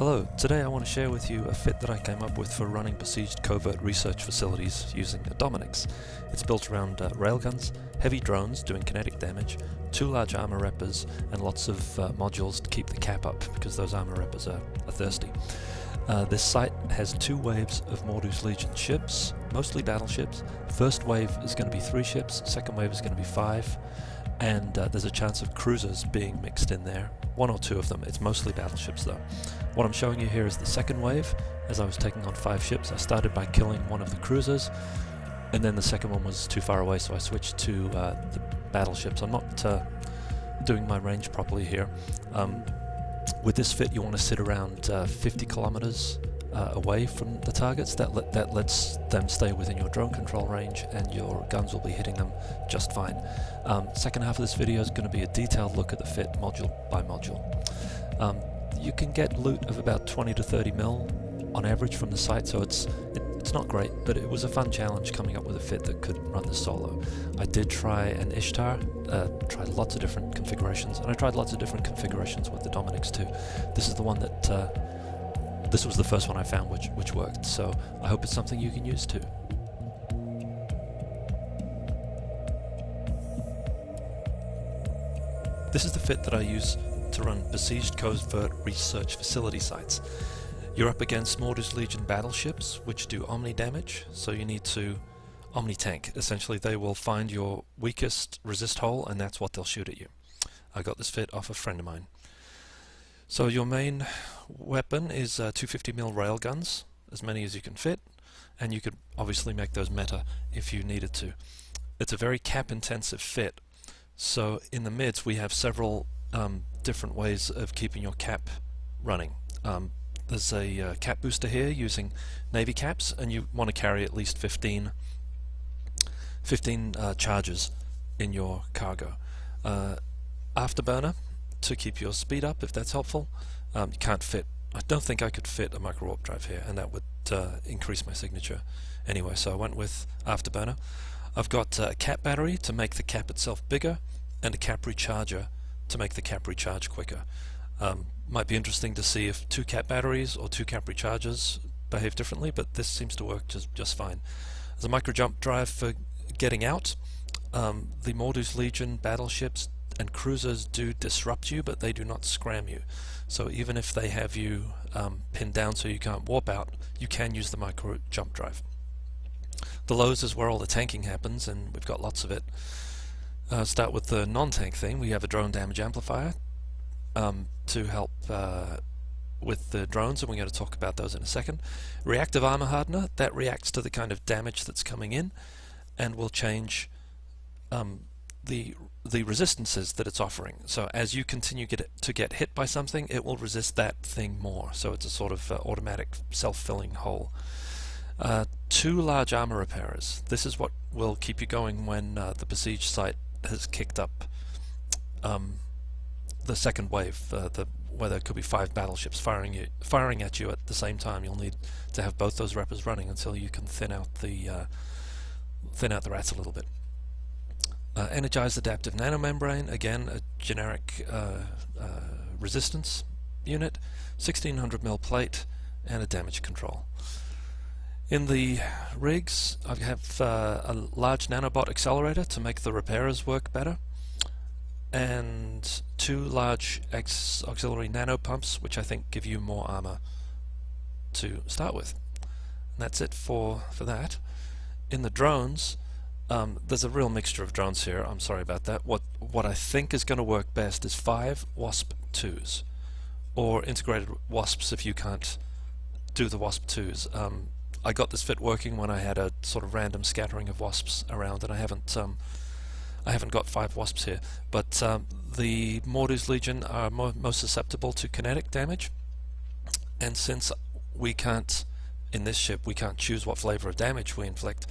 Hello, today I want to share with you a fit that I came up with for running besieged covert research facilities using a Dominix. It's built around railguns, heavy drones doing kinetic damage, 2 large armor reppers, and lots of modules to keep the cap up because those armor reppers are thirsty. This site has 2 waves of Mordus Legion ships, mostly battleships. First wave is going to be 3 ships, second wave is going to be 5, and there's a chance of cruisers being mixed in there. 1 or 2 of them. It's mostly battleships though. What I'm showing you here is the second wave. As I was taking on 5 ships, I started by killing one of the cruisers, and then the second one was too far away, so I switched to the battleships. I'm not doing my range properly here. With this fit, you want to sit around 50 kilometers away from the targets. That lets them stay within your drone control range, and your guns will be hitting them just fine. Second half of this video is going to be a detailed look at the fit module by module. You can get loot of about 20 to 30 mil on average from the site, so it's not great, but it was a fun challenge coming up with a fit that could run this solo. I did try an Ishtar, tried lots of different configurations, and I tried lots of different configurations with the Dominix too. This is the one that this was the first one I found which worked, so I hope it's something you can use too. This is the fit that I use to run besieged covert research facility sites. You're up against Mordus Legion battleships which do omni damage, so you need to omni tank. Essentially they will find your weakest resist hole and that's what they'll shoot at you. I got this fit off a friend of mine. So your main weapon is 250mm railguns, as many as you can fit, and you could obviously make those meta if you needed to. It's a very cap intensive fit, so in the mids we have several different ways of keeping your cap running. There's a cap booster here using navy caps, and you want to carry at least 15 charges in your cargo. Afterburner to keep your speed up, if that's helpful. You can't fit, I don't think I could fit a micro warp drive here, and that would increase my signature anyway, so I went with Afterburner. I've got a cap battery to make the cap itself bigger, and a cap recharger to make the cap recharge quicker. Might be interesting to see if 2 cap batteries or 2 cap rechargers behave differently, but this seems to work just fine. There's a micro jump drive for getting out. The Mordus Legion battleships and cruisers do disrupt you, but they do not scram you. So even if they have you pinned down so you can't warp out, you can use the micro jump drive. The lows is where all the tanking happens, and we've got lots of it. Start with the non-tank thing. We have a drone damage amplifier to help with the drones, and we're going to talk about those in a second. Reactive armor hardener, that reacts to the kind of damage that's coming in and will change the resistances that it's offering. So as you continue to get hit by something, it will resist that thing more. So it's a sort of automatic self-filling hole. 2 large armor repairers. This is what will keep you going when the besieged site has kicked up the second wave, where there could be 5 battleships firing at you at the same time. You'll need to have both those reppers running until you can thin out the rats a little bit. Energized adaptive nanomembrane, again a generic resistance unit, 1600mm plate, and a damage control. In the rigs, I have a large nanobot accelerator to make the repairers work better, and 2 large auxiliary nano pumps, which I think give you more armor to start with. And that's it for that. In the drones, there's a real mixture of drones here. I'm sorry about that. What I think is going to work best is 5 Wasp IIs, or integrated Wasps if you can't do the Wasp IIs. I got this fit working when I had a sort of random scattering of Wasps around, and I haven't got 5 Wasps here. But the Mordus Legion are most susceptible to kinetic damage, and since we can't, in this ship, we can't choose what flavor of damage we inflict,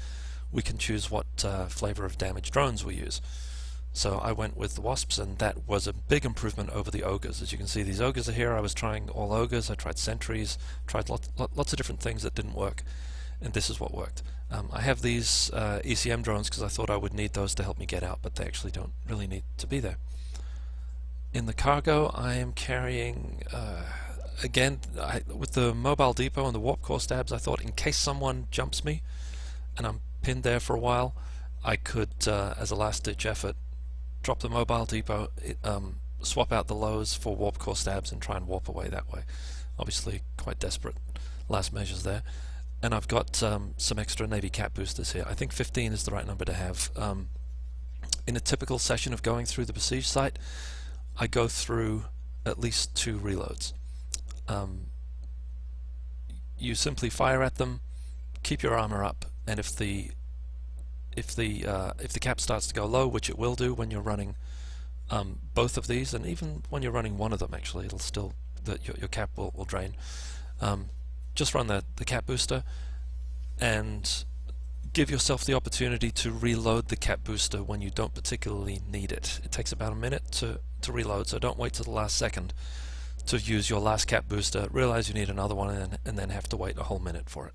we can choose what flavor of damage drones we use. So I went with the Wasps, and that was a big improvement over the Ogres. As you can see, these Ogres are here. I was trying all Ogres, I tried sentries, tried lots of different things that didn't work, and this is what worked. I have these ECM drones because I thought I would need those to help me get out, but they actually don't really need to be there. In the cargo, I am carrying again, with the mobile depot and the warp core stabs, I thought in case someone jumps me and I'm pinned there for a while, I could, as a last-ditch effort, drop the mobile depot, swap out the lows for warp core stabs and try and warp away that way. Obviously quite desperate last measures there. And I've got some extra Navy Cap boosters here. I think 15 is the right number to have. In a typical session of going through the Besieged site, I go through at least 2 reloads. You simply fire at them, keep your armor up, and if the cap starts to go low, which it will do when you're running both of these, and even when you're running one of them, actually, it'll still your cap will drain. Just run the cap booster and give yourself the opportunity to reload the cap booster when you don't particularly need it. It takes about a minute to reload, so don't wait till the last second to use your last cap booster, realize you need another one, and then have to wait a whole minute for it.